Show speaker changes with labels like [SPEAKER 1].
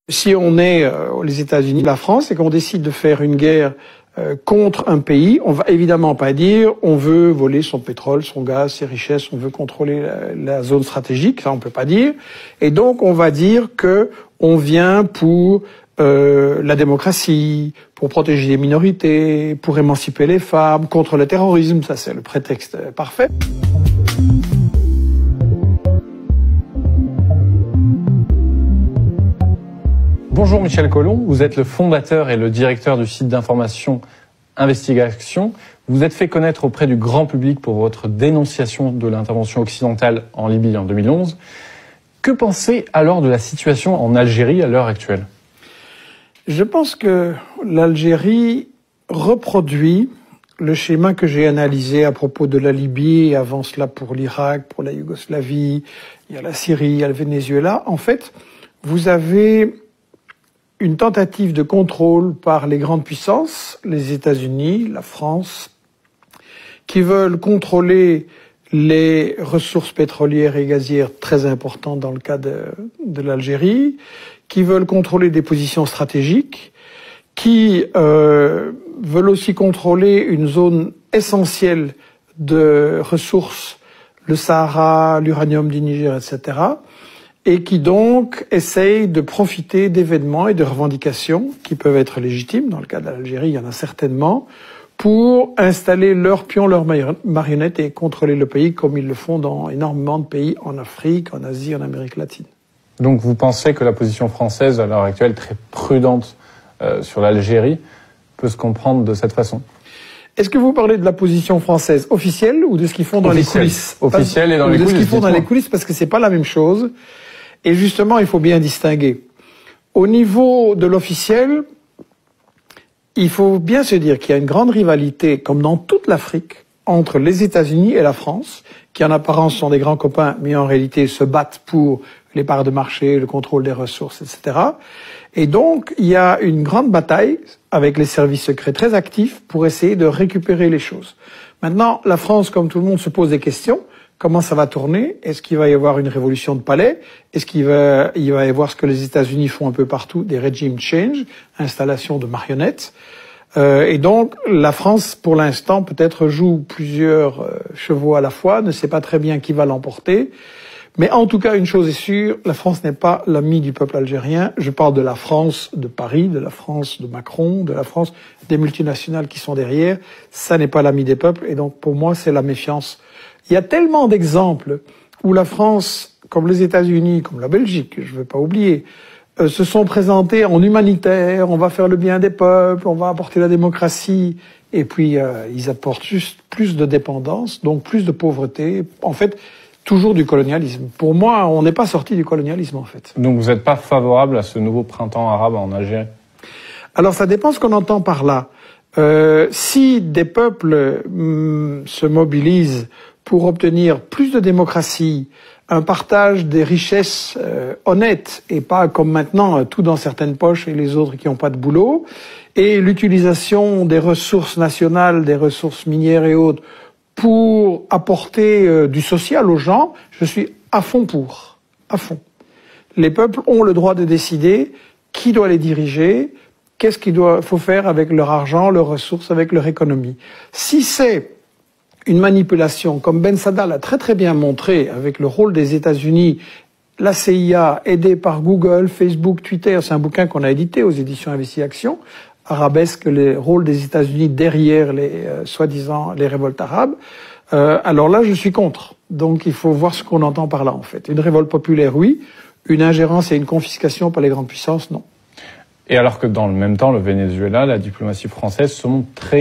[SPEAKER 1] Si on est les États-Unis, la France, et qu'on décide de faire une guerre contre un pays, on va évidemment pas dire on veut voler son pétrole, son gaz, ses richesses, on veut contrôler la zone stratégique, ça on peut pas dire. Et donc on va dire que on vient pour la démocratie, pour protéger les minorités, pour émanciper les femmes, contre le terrorisme, ça c'est le prétexte parfait.
[SPEAKER 2] Bonjour Michel Collomb, vous êtes le fondateur et le directeur du site d'information Investigation. Vous vous êtes fait connaître auprès du grand public pour votre dénonciation de l'intervention occidentale en Libye en 2011. Que pensez alors de la situation en Algérie à l'heure actuelle?
[SPEAKER 1] Je pense que l'Algérie reproduit le schéma que j'ai analysé à propos de la Libye, et avant cela pour l'Irak, pour la Yougoslavie, il y a la Syrie, il y a le Venezuela. En fait, vous avez une tentative de contrôle par les grandes puissances, les États-Unis, la France, qui veulent contrôler les ressources pétrolières et gazières très importantes dans le cas de l'Algérie, qui veulent contrôler des positions stratégiques, qui veulent aussi contrôler une zone essentielle de ressources, le Sahara, l'uranium du Niger, etc., et qui donc essayent de profiter d'événements et de revendications qui peuvent être légitimes. Dans le cas de l'Algérie, il y en a certainement, pour installer leurs pions, leurs marionnettes et contrôler le pays comme ils le font dans énormément de pays en Afrique, en Asie, en Amérique latine.
[SPEAKER 2] Donc vous pensez que la position française à l'heure actuelle, très prudente sur l'Algérie, peut se comprendre de cette façon?
[SPEAKER 1] Est-ce que vous parlez de la position française officielle ou de ce qu'ils font dans les coulisses?
[SPEAKER 2] Officielle et dans les coulisses.
[SPEAKER 1] De ce qu'ils font dans les coulisses, parce que c'est pas la même chose. Et justement, il faut bien distinguer. Au niveau de l'officiel, il faut bien se dire qu'il y a une grande rivalité, comme dans toute l'Afrique, entre les États-Unis et la France, qui en apparence sont des grands copains, mais en réalité se battent pour les parts de marché, le contrôle des ressources, etc. Et donc, il y a une grande bataille avec les services secrets très actifs pour essayer de récupérer les choses. Maintenant, la France, comme tout le monde, se pose des questions. Comment ça va tourner? Est-ce qu'il va y avoir une révolution de palais? Est-ce qu'il va y avoir ce que les États-Unis font un peu partout, des regime change, installation de marionnettes? Et donc, la France, pour l'instant, peut-être joue plusieurs chevaux à la fois, ne sait pas très bien qui va l'emporter. Mais en tout cas, une chose est sûre, la France n'est pas l'ami du peuple algérien. Je parle de la France de Paris, de la France de Macron, de la France des multinationales qui sont derrière. Ça n'est pas l'ami des peuples. Et donc, pour moi, c'est la méfiance. Il y a tellement d'exemples où la France, comme les États-Unis, comme la Belgique, je ne veux pas oublier, se sont présentés en humanitaire, on va faire le bien des peuples, on va apporter la démocratie, et puis ils apportent juste plus de dépendance, donc plus de pauvreté, en fait, toujours du colonialisme. Pour moi, on n'est pas sorti du colonialisme, en fait.
[SPEAKER 2] Donc vous n'êtes pas favorable à ce nouveau printemps arabe en Algérie?
[SPEAKER 1] Alors ça dépend ce qu'on entend par là. Si des peuples se mobilisent pour obtenir plus de démocratie, un partage des richesses honnêtes et pas comme maintenant tout dans certaines poches et les autres qui n'ont pas de boulot, et l'utilisation des ressources nationales, des ressources minières et autres pour apporter du social aux gens, je suis à fond pour, à fond. Les peuples ont le droit de décider qui doit les diriger, qu'est-ce qu'il faut faire avec leur argent, leurs ressources, avec leur économie. Si c'est une manipulation, comme Ben Saada l'a très très bien montré avec le rôle des États-Unis, la CIA aidée par Google, Facebook, Twitter, c'est un bouquin qu'on a édité aux éditions Investigation, arabesque le rôle des États-Unis derrière les soi-disant les révoltes arabes. Alors là, je suis contre. Donc il faut voir ce qu'on entend par là en fait. Une révolte populaire, oui. Une ingérence et une confiscation par les grandes puissances, non.
[SPEAKER 2] Et alors que dans le même temps, le Venezuela, la diplomatie française se montre très